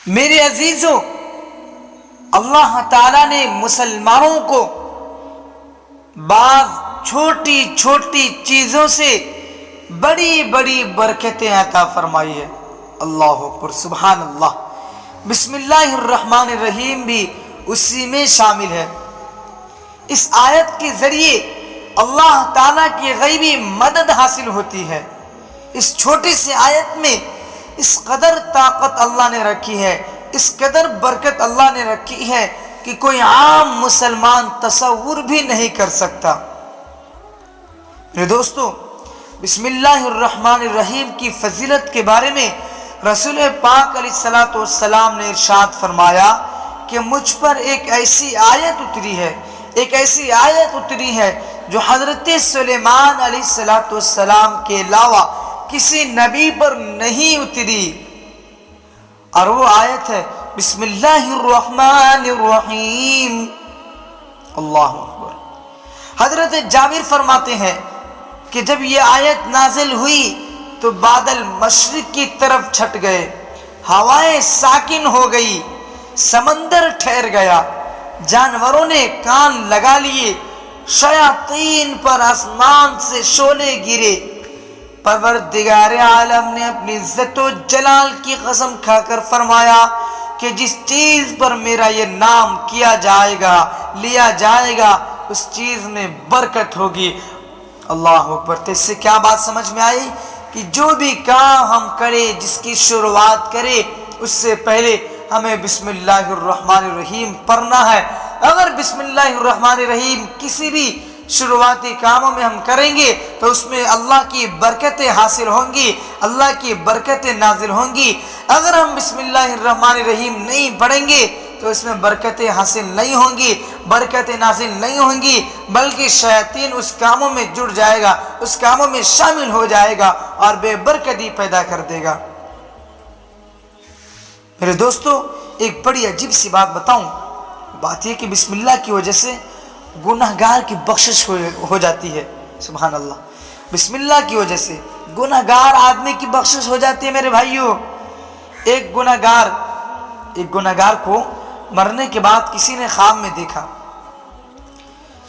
میرے عزیزوں، اللہ تعالیٰ نے مسلمانوں کو بعض چھوٹی چھوٹی چیزوں سے بڑی بڑی برکتیں عطا فرمائی ہے۔ اللہ اکبر، سبحان اللہ۔ بسم اللہ الرحمن الرحیم بھی اسی میں شامل ہے۔ اس آیت کے ذریعے اللہ تعالیٰ کی غیبی مدد حاصل ہوتی ہے۔ اس چھوٹی سی آیت میں اس قدر طاقت اللہ نے رکھی ہے، اس قدر برکت اللہ نے رکھی ہے کہ کوئی عام مسلمان تصور بھی نہیں کر سکتا۔ میرے دوستو، بسم اللہ الرحمن الرحیم کی فضیلت کے بارے میں رسول پاک علیہ الصلوۃ والسلام نے ارشاد فرمایا کہ مجھ پر ایک ایسی آیت اتری ہے جو حضرت سلیمان علیہ الصلوۃ والسلام کے علاوہ کسی نبی پر نہیں اتری، اور وہ آیت ہے بسم اللہ الرحمن الرحیم۔ اللہ اکبر۔ حضرت جابر فرماتے ہیں کہ جب یہ آیت نازل ہوئی تو بادل مشرق کی طرف چھٹ گئے، ہوائیں ساکن ہو گئی، سمندر ٹھہر گیا، جانوروں نے کان لگا لیے، شیاطین پر آسمان سے شعلے گرے۔ پروردگار عالم نے اپنی عزت و جلال کی قسم کھا کر فرمایا کہ جس چیز پر میرا یہ نام کیا جائے گا، لیا جائے گا، اس چیز میں برکت ہوگی۔ اللہ اکبر۔ تو اس سے کیا بات سمجھ میں آئی کہ جو بھی کام ہم کرے، جس کی شروعات کرے، اس سے پہلے ہمیں بسم اللہ الرحمن الرحیم پڑھنا ہے۔ اگر بسم اللہ الرحمن الرحیم کسی بھی شروعاتی کاموں میں ہم کریں گے تو اس میں اللہ کی برکتیں حاصل ہوں گی، اللہ کی برکتیں نازل ہوں گی۔ اگر ہم بسم اللہ الرحمن الرحیم نہیں پڑھیں گے تو اس میں برکتیں حاصل نہیں ہوں گی، برکتیں نازل نہیں ہوں گی، بلکہ شیاطین اس کاموں میں جڑ جائے گا، اس کاموں میں شامل ہو جائے گا اور بے برکتی پیدا کر دے گا۔ میرے دوستو، ایک بڑی عجیب سی بات بتاؤں۔ بات یہ کہ بسم اللہ کی وجہ سے گناہ گار کی بخشش ہو جاتی ہے۔ سبحان اللہ۔ بسم اللہ کی وجہ سے گناہ گار آدمی کی بخشش ہو جاتی ہے۔ میرے بھائیوں، ایک گناہ گار کو مرنے کے بعد کسی نے خواب میں دیکھا،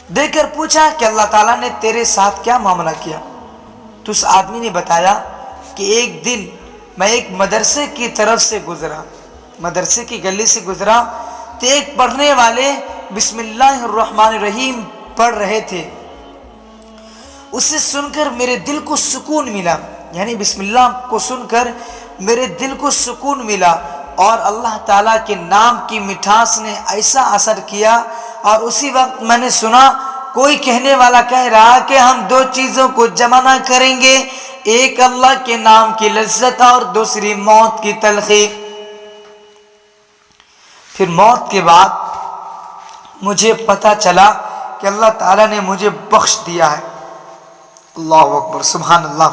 دیکھ کر پوچھا کہ اللہ تعالیٰ نے تیرے ساتھ کیا معاملہ کیا؟ تو اس آدمی نے بتایا کہ ایک دن میں ایک مدرسے کی طرف سے گزرا، مدرسے کی گلی سے گزرا تو ایک پڑھنے والے بسم اللہ الرحمن الرحیم پڑھ رہے تھے۔ اسے سن کر میرے دل کو سکون ملا، یعنی بسم اللہ کو سن کر میرے دل کو سکون ملا، اور اللہ تعالیٰ کے نام کی مٹھاس نے ایسا اثر کیا۔ اور اسی وقت میں نے سنا کوئی کہنے والا کہہ رہا کہ ہم دو چیزوں کو جمع نہ کریں گے، ایک اللہ کے نام کی لذت اور دوسری موت کی تلخی۔ پھر موت کے بعد مجھے پتہ چلا کہ اللہ تعالیٰ نے مجھے بخش دیا ہے۔ اللہ اکبر، سبحان اللہ۔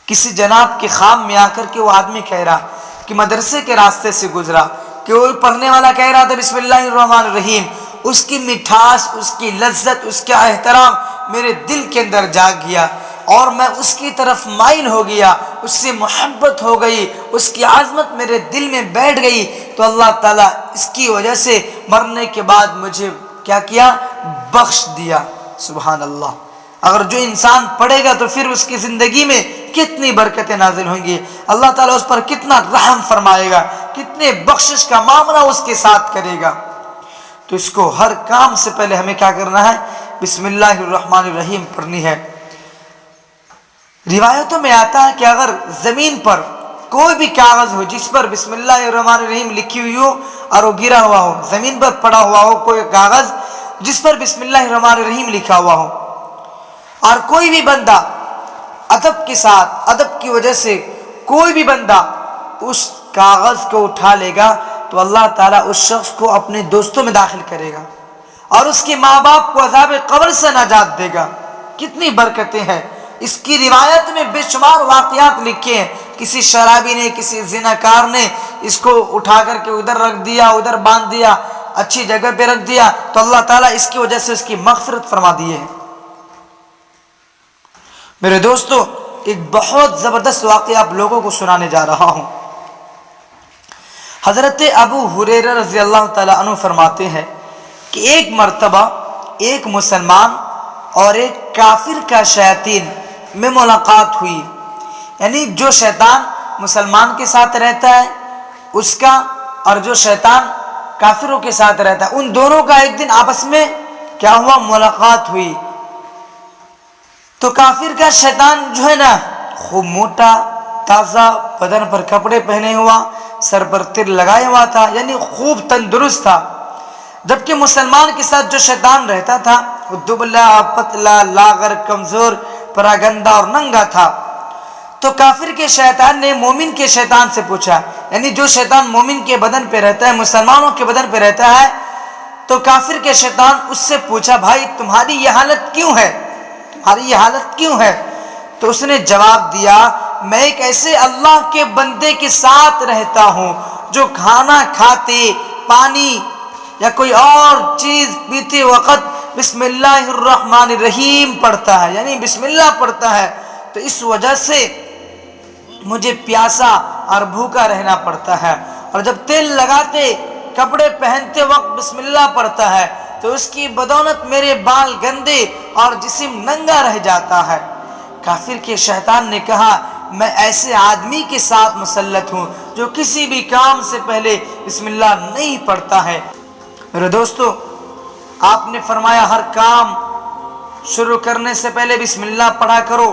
کسی جناب کے خواب میں آ کر کے وہ آدمی کہہ رہا کہ مدرسے کے راستے سے گزرا، کہ وہ پڑھنے والا کہہ رہا تھا بسم اللہ الرحمن الرحیم، اس کی مٹھاس، اس کی لذت، اس کا احترام میرے دل کے اندر جاگ گیا، اور میں اس کی طرف مائل ہو گیا، اس سے محبت ہو گئی، اس کی عظمت میرے دل میں بیٹھ گئی۔ تو اللہ تعالیٰ اس کی وجہ سے مرنے کے بعد مجھے کیا کیا؟ بخش دیا۔ سبحان اللہ۔ اگر جو انسان پڑھے گا تو پھر اس کی زندگی میں کتنی برکتیں نازل ہوں گی، اللہ تعالیٰ اس پر کتنا رحم فرمائے گا، کتنے بخشش کا معاملہ اس کے ساتھ کرے گا۔ تو اس کو ہر کام سے پہلے ہمیں کیا کرنا ہے؟ بسم اللہ الرحمن الرحیم پڑھنی ہے۔ روایتوں میں آتا ہے کہ اگر زمین پر کوئی بھی کاغذ ہو جس پر بسم اللہ الرحمن الرحیم لکھی ہوئی ہو اور وہ گرا ہوا ہو، زمین پر پڑا ہوا ہو کوئی کاغذ جس پر بسم اللہ الرحمن الرحیم لکھا ہوا ہو، اور کوئی بھی بندہ ادب کے ساتھ، ادب کی وجہ سے کوئی بھی بندہ اس کاغذ کو اٹھا لے گا تو اللہ تعالیٰ اس شخص کو اپنے دوستوں میں داخل کرے گا اور اس کے ماں باپ کو عذاب قبر سے نجات دے گا۔ کتنی برکتیں ہیں۔ اس کی روایت میں بے شمار واقعات لکھے ہیں۔ کسی شرابی نے، کسی زناکار نے اس کو اٹھا کر کے ادھر رکھ دیا، ادھر باندھ دیا، اچھی جگہ پہ رکھ دیا، تو اللہ تعالیٰ اس کی وجہ سے اس کی مغفرت فرما دیے ہیں۔ میرے دوستو، ایک بہت زبردست واقعہ آپ لوگوں کو سنانے جا رہا ہوں۔ حضرت ابو ہریرہ رضی اللہ تعالیٰ عنہ فرماتے ہیں کہ ایک مرتبہ ایک مسلمان اور ایک کافر کا شیاطین میں ملاقات ہوئی، یعنی جو شیطان مسلمان کے ساتھ رہتا ہے اس کا، اور جو شیطان کافروں کے ساتھ رہتا ہے، ان دونوں کا ایک دن آپس میں کیا ہوا، ملاقات ہوئی۔ تو کافر کا شیطان جو ہے نا خوب موٹا تازہ، بدن پر کپڑے پہنے ہوا، سر پر تل لگائے ہوا تھا، یعنی خوب تندرست تھا، جبکہ مسلمان کے ساتھ جو شیطان رہتا تھا وہ دبلا پتلا لاغر کمزور پراگندہ اور ننگا تھا۔ تو کافر کے شیطان نے مومن کے شیطان سے پوچھا، یعنی جو شیطان مومن کے بدن پہ رہتا ہے، مسلمانوں کے بدن پہ رہتا ہے، تو کافر کے شیطان اس سے پوچھا بھائی تمہاری یہ حالت کیوں ہے، تمہاری یہ حالت کیوں ہے؟ تو اس نے جواب دیا میں ایک ایسے اللہ کے بندے کے ساتھ رہتا ہوں جو کھانا کھاتے، پانی یا کوئی اور چیز پیتے وقت بسم اللہ الرحمن الرحیم پڑھتا ہے، یعنی بسم اللہ پڑھتا ہے، تو اس وجہ سے مجھے پیاسا اور بھوکا رہنا پڑتا ہے، اور جب تیل لگاتے کپڑے پہنتے وقت بسم اللہ پڑھتا ہے تو اس کی بدولت میرے بال گندے اور جسم ننگا رہ جاتا ہے۔ کافر کے شیطان نے کہا میں ایسے آدمی کے ساتھ مسلط ہوں جو کسی بھی کام سے پہلے بسم اللہ نہیں پڑھتا ہے۔ میرے دوستو، آپ نے فرمایا ہر کام شروع کرنے سے پہلے بسم اللہ پڑھا کرو،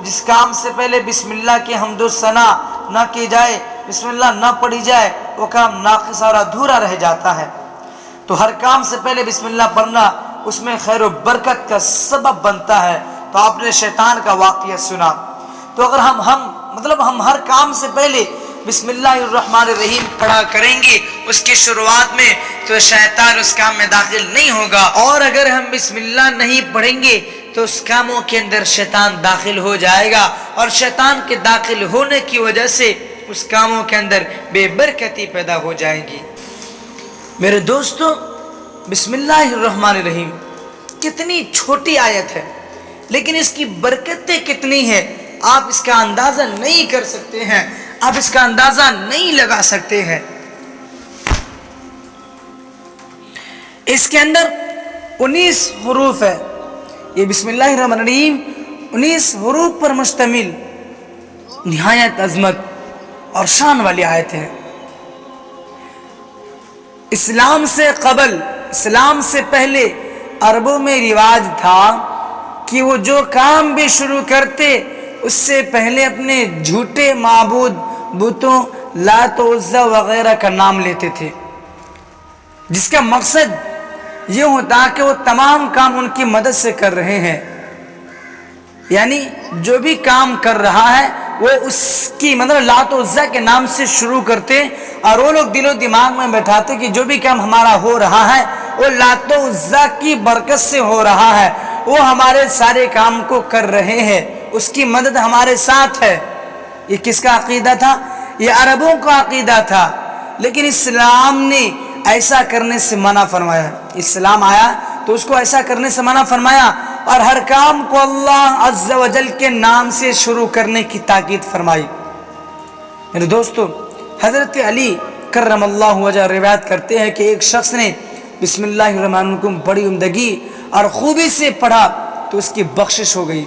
جس کام سے پہلے بسم اللہ کی حمد و ثنا نہ کی جائے، بسم اللہ نہ پڑھی جائے، وہ کام ناقص اور ادھورا رہ جاتا ہے۔ تو ہر کام سے پہلے بسم اللہ پڑھنا اس میں خیر و برکت کا سبب بنتا ہے۔ تو آپ نے شیطان کا واقعہ سنا، تو اگر ہم ہر کام سے پہلے بسم اللہ الرحمن الرحیم پڑھا کریں گے اس کی شروعات میں، تو شیطان اس کام میں داخل نہیں ہوگا، اور اگر ہم بسم اللہ نہیں پڑھیں گے تو اس کاموں کے اندر شیطان داخل ہو جائے گا، اور شیطان کے داخل ہونے کی وجہ سے اس کاموں کے اندر بے برکتی پیدا ہو جائے گی۔ میرے دوستو، بسم اللہ الرحمن الرحیم کتنی چھوٹی آیت ہے، لیکن اس کی برکتیں کتنی ہیں آپ اس کا اندازہ نہیں کر سکتے ہیں، آپ اس کا اندازہ نہیں لگا سکتے ہیں۔ اس کے اندر 19 حروف ہے، یہ بسم اللہ الرحمن الرحیم 19 حروف پر مشتمل نہایت عظمت اور شان والی آیت ہے۔ اسلام سے قبل، اسلام سے پہلے عربوں میں رواج تھا کہ وہ جو کام بھی شروع کرتے اس سے پہلے اپنے جھوٹے معبود بتوں لات و عزا وغیرہ کا نام لیتے تھے، جس کا مقصد یہ ہوتا کہ وہ تمام کام ان کی مدد سے کر رہے ہیں، یعنی جو بھی کام کر رہا ہے وہ اس کی مطلب لات و عزا کے نام سے شروع کرتے، اور وہ لوگ دل و دماغ میں بیٹھاتے کہ جو بھی کام ہمارا ہو رہا ہے وہ لات و عزا کی برکت سے ہو رہا ہے، وہ ہمارے سارے کام کو کر رہے ہیں، اس کی مدد ہمارے ساتھ ہے۔ یہ کس کا عقیدہ تھا؟ یہ عربوں کا عقیدہ تھا، لیکن اسلام نے ایسا کرنے سے منع فرمایا۔ اسلام آیا تو اس کو ایسا کرنے سے منع فرمایا، اور ہر کام کو اللہ عز و جل کے نام سے شروع کرنے کی تاکید فرمائی۔ میرے دوستو، حضرت علی کرم اللہ وجہ روایت کرتے ہیں کہ ایک شخص نے بسم اللہ الرحمن الرحیم بڑی عمدگی اور خوبی سے پڑھا تو اس کی بخشش ہو گئی،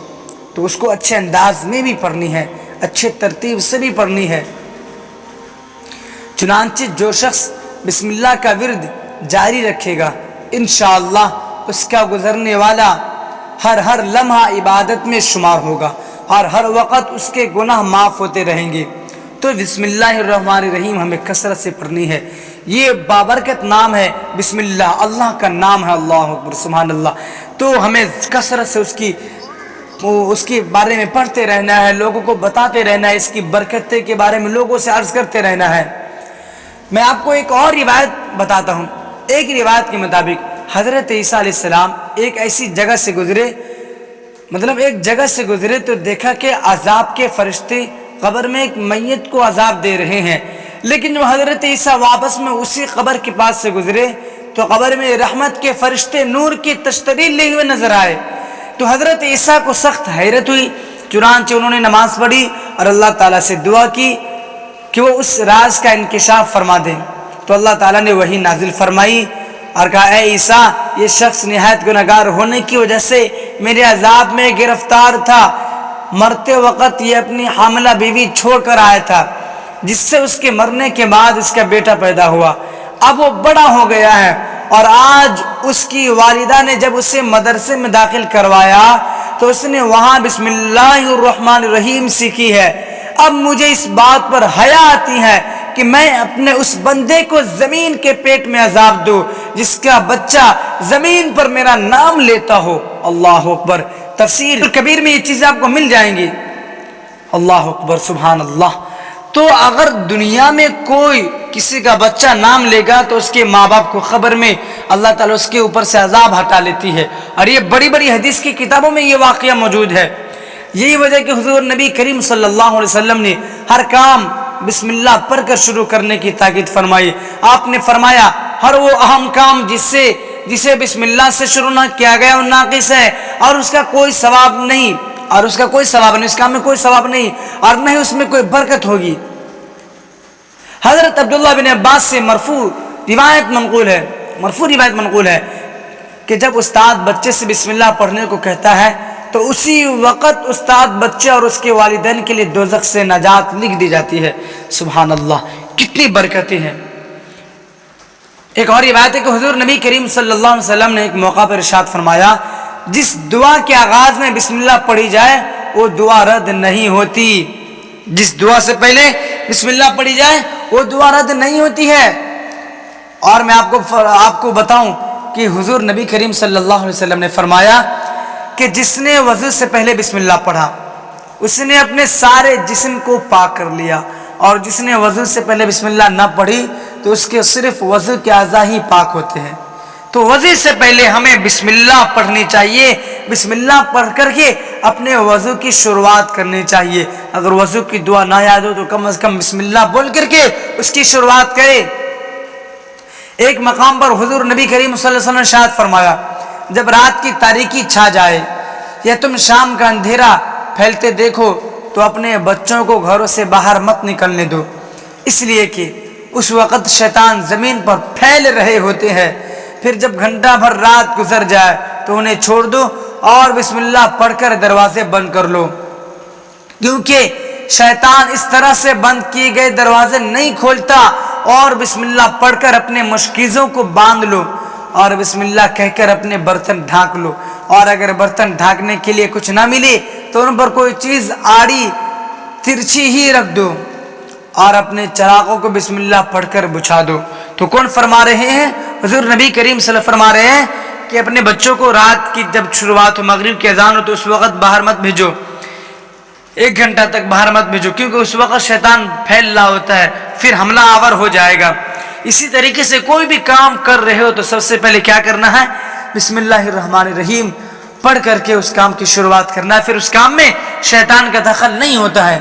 تو اس کو اچھے انداز میں بھی پڑھنی ہے، اچھے ترتیب سے بھی پڑھنی ہے۔ چنانچہ جو شخص بسم اللہ کا ورد جاری رکھے گا انشاءاللہ اس کا گزرنے والا ہر لمحہ عبادت میں شمار ہوگا، اور ہر وقت اس کے گناہ معاف ہوتے رہیں گے۔ تو بسم اللہ الرحمن الرحیم ہمیں کثرت سے پڑھنی ہے، یہ بابرکت نام ہے، بسم اللہ اللہ کا نام ہے، اللہ اکبر سبحان اللہ۔ تو ہمیں کثرت سے اس کے بارے میں پڑھتے رہنا ہے، لوگوں کو بتاتے رہنا ہے، اس کی برکتیں کے بارے میں لوگوں سے عرض کرتے رہنا ہے۔ میں آپ کو ایک اور روایت بتاتا ہوں۔ ایک روایت کے مطابق حضرت عیسیٰ علیہ السلام ایک ایسی جگہ سے گزرے تو دیکھا کہ عذاب کے فرشتے قبر میں ایک میت کو عذاب دے رہے ہیں، لیکن جب حضرت عیسیٰ واپس میں اسی قبر کے پاس سے گزرے تو قبر میں رحمت کے فرشتے نور کی تشتریل لے ہوئے نظر آئے، تو حضرت عیسیٰ کو سخت حیرت ہوئی، چنانچہ انہوں نے نماز پڑھی اور اللہ تعالیٰ سے دعا کی کہ وہ اس راز کا انکشاف فرما دیں۔ تو اللہ تعالیٰ نے وہی نازل فرمائی اور کہا اے عیسیٰ یہ شخص نہایت گنہگار ہونے کی وجہ سے میرے عذاب میں گرفتار تھا، مرتے وقت یہ اپنی حاملہ بیوی چھوڑ کر آیا تھا جس سے اس کے مرنے کے بعد اس کا بیٹا پیدا ہوا، اب وہ بڑا ہو گیا ہے اور آج اس کی والدہ نے جب اسے مدرسے میں داخل کروایا تو اس نے وہاں بسم اللہ الرحمن الرحیم سیکھی ہے۔ اب مجھے اس بات پر حیا آتی ہے کہ میں اپنے اس بندے کو زمین کے پیٹ میں عذاب دوں جس کا بچہ زمین پر میرا نام لیتا ہو۔ اللہ اکبر، تفسیر کبیر میں یہ چیزیں آپ کو مل جائیں گی۔ اللہ اکبر، سبحان اللہ۔ تو اگر دنیا میں کوئی کسی کا بچہ نام لے گا تو اس کے ماں باپ کو خبر میں اللہ تعالیٰ اس کے اوپر سے عذاب ہٹا لیتی ہے، اور یہ بڑی بڑی حدیث کی کتابوں میں یہ واقعہ موجود ہے۔ یہی وجہ کہ حضور نبی کریم صلی اللہ علیہ وسلم نے ہر کام بسم اللہ پڑھ کر شروع کرنے کی تاکید فرمائی۔ آپ نے فرمایا ہر وہ اہم کام جسے بسم اللہ سے شروع نہ کیا گیا وہ ناقص ہے اور اس کا کوئی ثواب نہیں، اس کام میں کوئی ثواب نہیں اور نہ ہی اس میں کوئی برکت ہوگی۔ حضرت عبداللہ بن عباس سے مرفوع روایت منقول ہے کہ جب استاد بچے سے بسم اللہ پڑھنے کو کہتا ہے تو اسی وقت استاد بچے اور اس کے والدین کے لیے دوزخ سے نجات لکھ دی جاتی ہے۔ سبحان اللہ، کتنی برکتیں ہیں۔ ایک اور روایت ہے کہ حضور نبی کریم صلی اللہ علیہ وسلم نے ایک موقع پر ارشاد فرمایا جس دعا کے آغاز میں بسم اللہ پڑھی جائے وہ دعا رد نہیں ہوتی۔ جس دعا سے پہلے بسم اللہ پڑھی جائے وہ دعا رد نہیں ہوتی ہے۔ اور میں آپ کو بتاؤں کہ حضور نبی کریم صلی اللہ علیہ وسلم نے فرمایا کہ جس نے وضو سے پہلے بسم اللہ پڑھا اس نے اپنے سارے جسم کو پاک کر لیا، اور جس نے وضو سے پہلے بسم اللہ نہ پڑھی تو اس کے صرف وضو کے اعضاء ہی پاک ہوتے ہیں۔ تو وضو سے پہلے ہمیں بسم اللہ پڑھنی چاہیے، بسم اللہ پڑھ کر کے اپنے وضو کی شروعات کرنی چاہیے۔ اگر وضو کی دعا نہ یاد ہو تو کم از کم بسم اللہ بول کر کے اس کی شروعات کرے۔ ایک مقام پر حضور نبی کریم صلی اللہ علیہ وسلم نے ارشاد فرمایا جب رات کی تاریکی چھا جائے یا تم شام کا اندھیرا پھیلتے دیکھو تو اپنے بچوں کو گھروں سے باہر مت نکلنے دو، اس لیے کہ اس وقت شیطان زمین پر پھیل رہے ہوتے ہیں۔ پھر جب گھنٹہ بھر رات گزر جائے تو انہیں چھوڑ دو اور بسم اللہ پڑھ کر دروازے بند کر لو، کیونکہ شیطان اس طرح سے بند کیے گئے دروازے نہیں کھولتا۔ اور بسم اللہ پڑھ کر اپنے مشکیزوں کو باندھ لو اور بسم اللہ کہہ کر اپنے برتن ڈھانک لو، اور اگر برتن ڈھانکنے کے لیے کچھ نہ ملے تو ان پر کوئی چیز آڑی ترچھی ہی رکھ دو اور اپنے چراغوں کو بسم اللہ پڑھ کر بجھا دو۔ تو کون فرما رہے ہیں؟ حضور نبی کریم صلی اللہ علیہ وسلم فرما رہے ہیں کہ اپنے بچوں کو رات کی جب شروعات ہو، مغرب کی اذان ہو تو اس وقت باہر مت بھیجو، 1 گھنٹہ تک باہر مت بھیجو، کیونکہ اس وقت شیطان پھیل رہا ہوتا ہے، پھر حملہ آور ہو جائے گا۔ اسی طریقے سے کوئی بھی کام کر رہے ہو تو سب سے پہلے کیا کرنا ہے؟ بسم اللہ الرحمن الرحیم پڑھ کر کے اس کام کی شروعات کرنا ہے، پھر اس کام میں شیطان کا دخل نہیں ہوتا ہے۔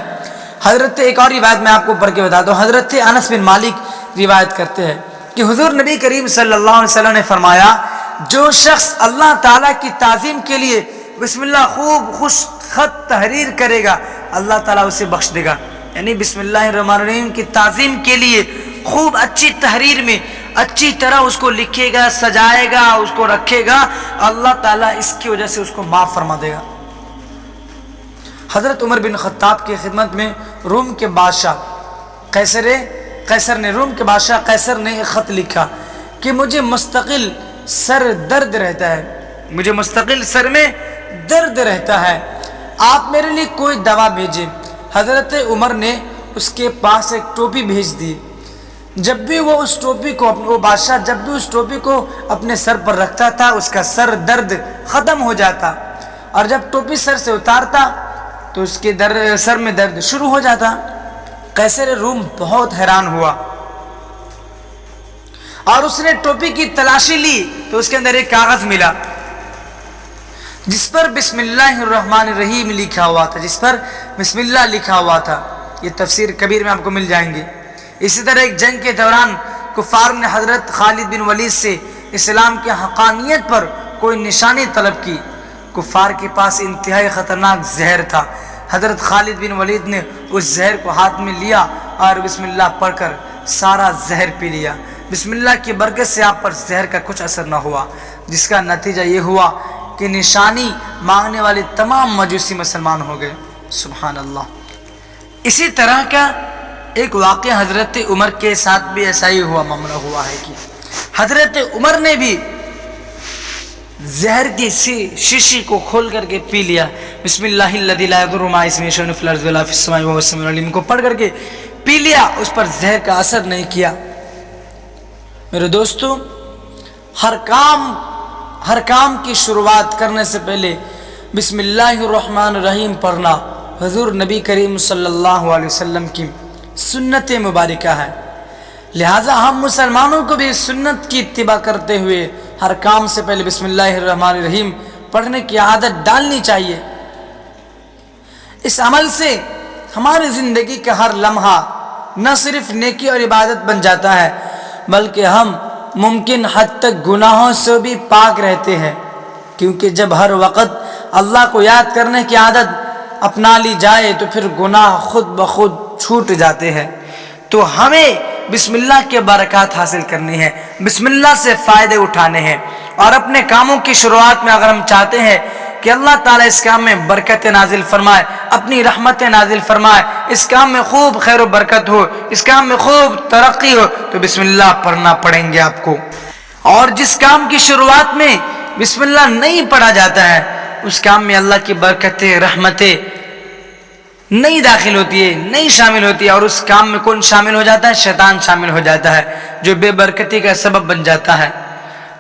حضرت ایک اور روایت میں آپ کو پڑھ کے بتاتا ہوں، حضرت انس بن مالک روایت کرتے ہیں کہ حضور نبی کریم صلی اللہ علیہ وسلم نے فرمایا جو شخص اللہ تعالیٰ کی تعظیم کے لیے بسم اللہ خوب خوش خط تحریر کرے گا اللہ تعالیٰ اسے بخش دے گا۔ یعنی بسم اللہ الرحمن الرحیم کی تعظیم کے لیے خوب اچھی تحریر میں اچھی طرح اس کو لکھے گا، سجائے گا، اس کو رکھے گا، اللہ تعالیٰ اس کی وجہ سے اس کو معاف فرما دے گا۔ حضرت عمر بن خطاب کی خدمت میں روم کے بادشاہ قیصر نے ایک خط لکھا کہ مجھے مستقل سر درد رہتا ہے، مجھے مستقل سر میں درد رہتا ہے، آپ میرے لیے کوئی دوا بھیجیں۔ حضرت عمر نے اس کے پاس ایک ٹوپی بھیج دی، جب بھی وہ بادشاہ جب بھی اس ٹوپی کو اپنے سر پر رکھتا تھا اس کا سر درد ختم ہو جاتا، اور جب ٹوپی سر سے اتارتا تو اس کے سر میں درد شروع ہو جاتا۔ قیصر روم بہت حیران ہوا اور اس نے ٹوپی کی تلاشی لی تو اس کے اندر ایک کاغذ ملا جس پر بسم اللہ الرحمن الرحیم لکھا ہوا تھا، جس پر بسم اللہ لکھا ہوا تھا۔ یہ تفسیر کبیر میں آپ کو مل جائیں گے۔ اسی طرح ایک جنگ کے دوران کفار نے حضرت خالد بن ولید سے اسلام کی حقانیت پر کوئی نشانی طلب کی۔ کفار کے پاس انتہائی خطرناک زہر تھا، حضرت خالد بن ولید نے اس زہر کو ہاتھ میں لیا اور بسم اللہ پڑھ کر سارا زہر پی لیا۔ بسم اللہ کی برکت سے آپ پر زہر کا کچھ اثر نہ ہوا، جس کا نتیجہ یہ ہوا کہ نشانی مانگنے والے تمام مجوسی مسلمان ہو گئے۔ سبحان اللہ۔ اسی طرح کا ایک واقعہ حضرت عمر کے ساتھ بھی ایسا ہی معاملہ ہوا ہے کہ حضرت عمر نے بھی زہر کی شیشی کو کھول کر کے پی لیا، بسم اللہ الذی لا یضر مع اسمہ شیء فی الارض ولا فی السماء وهو السمیع العلیم کو پڑھ کر کے پی لیا، اس پر زہر کا اثر نہیں کیا۔ میرے دوستو، ہر کام کی شروعات کرنے سے پہلے بسم اللہ الرحمن الرحیم پڑھنا حضور نبی کریم صلی اللہ علیہ وسلم کی سنت مبارکہ ہے، لہٰذا ہم مسلمانوں کو بھی سنت کی اتباع کرتے ہوئے ہر کام سے پہلے بسم اللہ الرحمن الرحیم پڑھنے کی عادت ڈالنی چاہیے۔ اس عمل سے ہماری زندگی کا ہر لمحہ نہ صرف نیکی اور عبادت بن جاتا ہے، بلکہ ہم ممکن حد تک گناہوں سے بھی پاک رہتے ہیں، کیونکہ جب ہر وقت اللہ کو یاد کرنے کی عادت اپنا لی جائے تو پھر گناہ خود بخود چھوٹ جاتے ہیں۔ تو ہمیں بسم اللہ کے برکات حاصل کرنی ہے، بسم اللہ سے فائدے اٹھانے ہیں، اور اپنے کاموں کی شروعات میں اگر ہم چاہتے ہیں کہ اللہ تعالیٰ اس کام میں برکت نازل فرمائے، اپنی رحمت نازل فرمائے، اس کام میں خوب خیر و برکت ہو، اس کام میں خوب ترقی ہو، تو بسم اللہ پڑھنا پڑیں گے آپ کو۔ اور جس کام کی شروعات میں بسم اللہ نہیں پڑھا جاتا ہے، اس کام میں اللہ کی برکتیں رحمتیں نہیں داخل ہوتی ہے، نہیں شامل ہوتی ہے، اور اس کام میں کون شامل ہو جاتا ہے؟ شیطان شامل ہو جاتا ہے، جو بے برکتی کا سبب بن جاتا ہے۔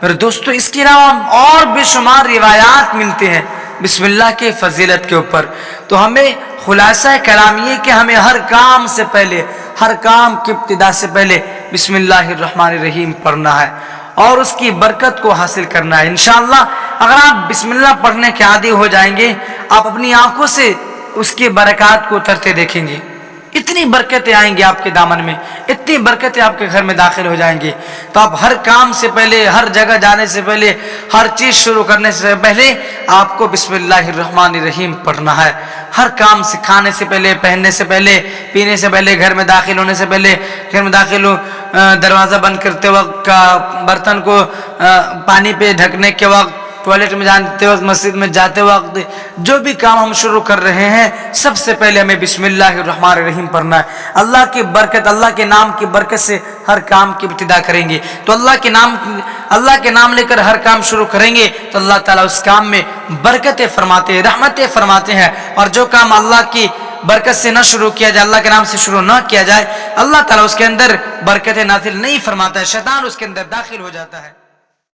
میرے دوستو، اس کے علاوہ اور بے شمار روایات ملتے ہیں بسم اللہ کے فضیلت کے اوپر، تو ہمیں خلاصہ کلام یہ کہ ہمیں ہر کام سے پہلے، ہر کام کی ابتدا سے پہلے بسم اللہ الرحمن الرحیم پڑھنا ہے اور اس کی برکت کو حاصل کرنا ہے۔ انشاءاللہ اگر آپ بسم اللہ پڑھنے کے عادی ہو جائیں گے، آپ اپنی آنکھوں سے اس کی برکات کو اترتے دیکھیں گے، اتنی برکتیں آئیں گی آپ کے دامن میں، اتنی برکتیں آپ کے گھر میں داخل ہو جائیں گی۔ تو آپ ہر کام سے پہلے، ہر جگہ جانے سے پہلے، ہر چیز شروع کرنے سے پہلے آپ کو بسم اللہ الرحمن الرحیم پڑھنا ہے۔ ہر کام سے، کھانے سے پہلے، پہننے سے پہلے، پینے سے پہلے، گھر میں داخل ہونے سے پہلے، گھر میں داخل ہو دروازہ بند کرتے وقت، برتن کو پانی پہ ڈھکنے کے وقت، ٹوائلٹ میں جاتے وقت، مسجد میں جاتے وقت، جو بھی کام ہم شروع کر رہے ہیں، سب سے پہلے ہمیں بسم اللہ الرحمن الرحیم پڑھنا ہے۔ اللہ کی برکت، اللہ کے نام کی برکت سے ہر کام کی ابتدا کریں گے، تو اللہ کے نام لے کر ہر کام شروع کریں گے تو اللہ تعالیٰ اس کام میں برکتیں فرماتے ہیں، رحمتیں فرماتے ہیں، اور جو کام اللہ کی برکت سے نہ شروع کیا جائے، اللہ کے نام سے شروع نہ کیا جائے، اللہ تعالیٰ اس کے اندر برکتیں نازل نہیں فرماتا ہے، شیطان اس کے اندر داخل ہو جاتا ہے۔